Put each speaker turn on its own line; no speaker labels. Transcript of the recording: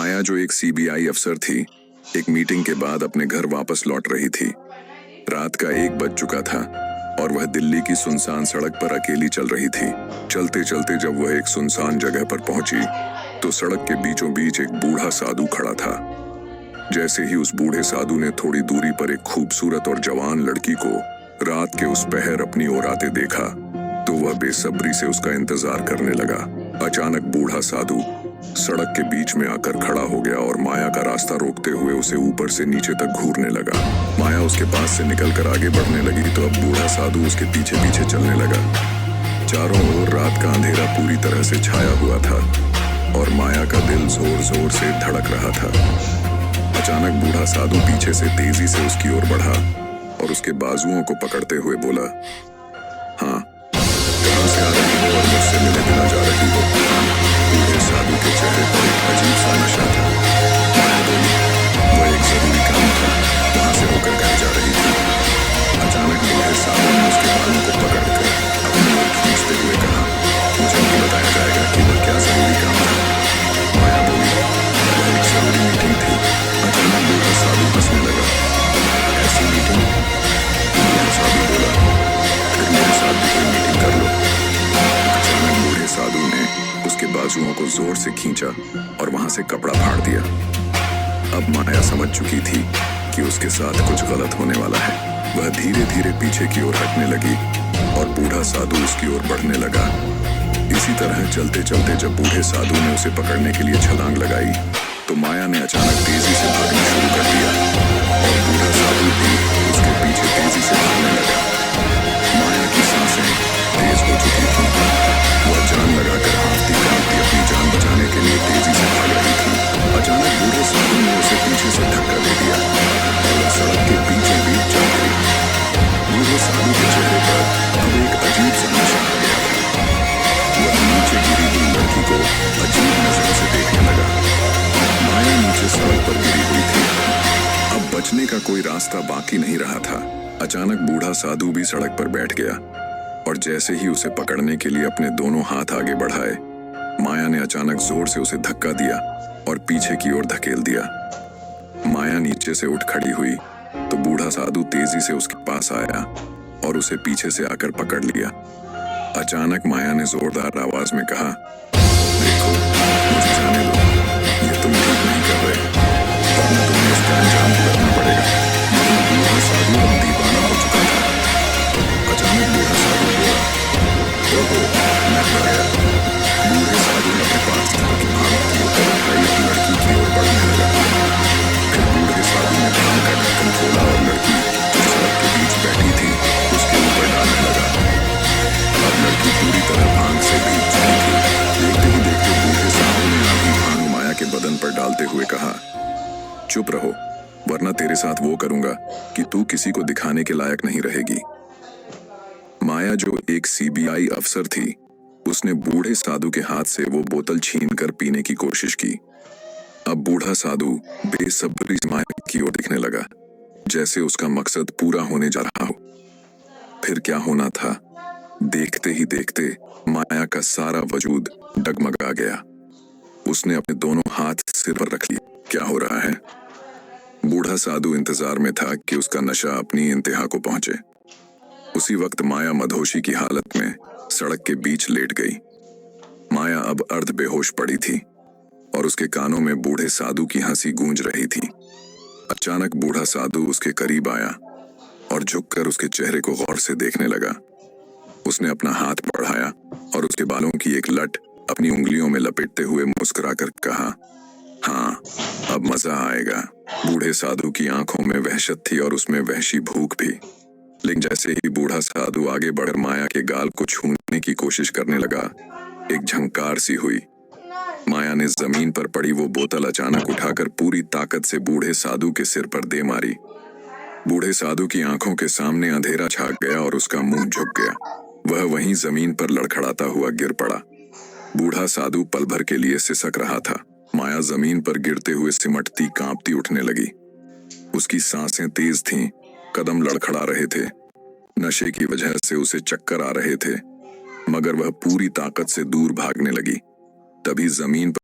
माया जो एक सीबीआई अफसर थी, एक मीटिंग के बाद अपने घर वापस लौट रही थी। रात का 1 बज चुका था और वह दिल्ली की सुनसान सड़क पर अकेली चल रही थी। चलते चलते जब वह एक सुनसान जगह पर पहुंची तो सड़क के बीचों बीच एक बूढ़ा साधु खड़ा था। जैसे ही उस बूढ़े साधु ने थोड़ी दूरी पर एक खूबसूरत और जवान लड़की को रात के उस पहर अपनी ओर आते देखा तो वह बेसब्री से उसका इंतजार करने लगा। अचानक बूढ़ा साधु सड़क के बीच में आकर खड़ा हो गया और माया का रास्ता रोकते हुए उसे ऊपर से नीचे तक घूरने लगा। माया उसके पास से निकलकर आगे बढ़ने लगी तो अब बूढ़ा साधु उसके पीछे पीछे चलने लगा। चारों ओर रात का अंधेरा पूरी तरह से छाया हुआ था और माया का दिल जोर जोर से धड़क रहा था। अचानक बूढ़ा साधु पीछे से तेजी से उसकी ओर बढ़ा और उसके बाजुओं को पकड़ते हुए बोला, हाँ, कहाँ से आ रही हो और मुझसे मिले बिना जा रही हो? बूढ़े साधु के चेहरे पर एक अजीब सा नशा था। माया बोली, वह एक जरूरी काम था, वहां से होकर घर जा रही थी। अचानक बूढ़े साधु ने उसके बालों को पकड़कर अपनी ओर खींचते हुए कहा, मुझे नहीं बताया जाएगा कि वह क्या जरूरी काम था? माया बोली, वह एक जरूरी मीटिंग थी। अचानक बूढ़ा साधु हंसने लगा, ऐसी मीटिंग? बूढ़ा साधु बोला, फिर मेरे साथ भी कोई मीटिंग कर लो। अचानक बूढ़े साधु ने उसके बाजुओं को जोर से खींचा और वहां से कपड़ा फाड़ दिया। अब माया समझ चुकी थी कि उसके साथ कुछ गलत होने वाला है। वह धीरे धीरे पीछे की ओर हटने लगी और बूढ़ा साधु उसकी ओर बढ़ने लगा। इसी तरह चलते चलते जब बूढ़े साधु ने उसे पकड़ने के लिए छलांग लगाई तो माया ने अचानक तेजी से भागना शुरू कर दिया और बूढ़ा साधु भी उसके पीछे तेजी से भागने लगा। माया की सांसें तेज हो चुकी थी। वह जान लगाकर हाँफती कांपती अपनी जान बचाने के लिए तेजी से भाग रही थी। अचानक बूढ़े साधु ने उसे पीछे से धक्का दे दिया और वह सड़क के बीचों बीच जा गिरी। बूढ़े साधु के चेहरे पर अब एक अजीब सा नशा आ गया था। वह नीचे गिरी हुई लड़की को अजीब नजर से देखने लगा। माया नीचे सड़क पर गिरी हुई थी। अब बचने का कोई रास्ता बाकी नहीं रहा था। अचानक बूढ़ा साधु भी सड़क पर बैठ गया और जैसे ही उसे पकड़ने के लिए अपने दोनों हाथ आगे बढ़ाए, माया ने अचानक जोर से उसे धक्का दिया और पीछे की ओर धकेल दिया। माया नीचे से उठ खड़ी हुई तो बूढ़ा साधु तेजी से उसके पास आया और उसे पीछे से आकर पकड़ लिया। अचानक माया ने जोरदार आवाज में कहा, देखो, मुझे जाने दो, ये तुम ठीक नहीं कर रहे, वरना तुम्हें इसका अंजाम भुगतना पड़ेगा। मगर बूढ़ा साधु अब दीवाना हो चुका था। अचानक बूढ़ा साधु बोला, ओहो, मैं डर गया। बूढ़े साधु ने अपने पास की भागती होकर उठाई और लड़की की ओर बढ़ने लगा। फिर बूढ़े साधु ने कान का ढक्कन खोला और लड़की जो सड़क के बीच बैठी थी उसके ऊपर डालने लगा। अब लड़की पूरी तरह भांग से भीग चुकी थी। देखते ही देखते बूढ़े साधु ने आधी भांग माया के बदन पर डालते हुए कहा, चुप रहो, वरना तेरे साथ वो करूंगा कि तू किसी को दिखाने के लायक नहीं रहेगी। माया जो एक सीबीआई अफसर थी, उसने बूढ़े साधु के हाथ से वो बोतल छीनकर पीने की कोशिश की। अब बूढ़ा साधु बेसब्री से माया की ओर देखने लगा, जैसे उसका मकसद पूरा होने जा रहा हो। फिर क्या होना था, देखते ही देखते माया का सारा वजूद डगमगा गया। उसने अपने दोनों हाथ सिर पर रख लिए। क्या हो रहा है? बूढ़ा साधु इंतजार में था कि उसका नशा अपनी इंतहा को पहुंचे। उसी वक्त माया मदहोशी की हालत में सड़क के बीच लेट गई। माया अब अर्ध बेहोश पड़ी थी और उसके कानों में बूढ़े साधु की हंसी गूंज रही थी। अचानक बूढ़ा साधु उसके करीब आया और झुककर उसके चेहरे को गौर से देखने लगा। उसने अपना हाथ बढ़ाया और उसके बालों की एक लट अपनी उंगलियों में लपेटते हुए मुस्कुराकर कहा, हाँ, अब मजा आएगा। बूढ़े साधु की आंखों में वहशत थी और उसमें वहशी भूख भी। लेकिन जैसे ही बूढ़ा साधु आगे बढ़कर माया के गाल को छूने की कोशिश करने लगा, एक झंकार सी हुई। माया ने जमीन पर पड़ी वो बोतल अचानक उठाकर पूरी ताकत से बूढ़े साधु के सिर पर दे मारी। बूढ़े साधु की आंखों के सामने अंधेरा छा गया और उसका मुंह झुक गया। वह वहीं जमीन पर लड़खड़ाता हुआ गिर पड़ा। बूढ़ा साधु पल भर के लिए सिसक रहा था। माया जमीन पर गिरते हुए सिमटती कांपती उठने लगी। उसकी सांसें तेज थीं, कदम लड़खड़ा रहे थे। नशे की वजह से उसे चक्कर आ रहे थे, मगर वह पूरी ताकत से दूर भागने लगी। तभी जमीन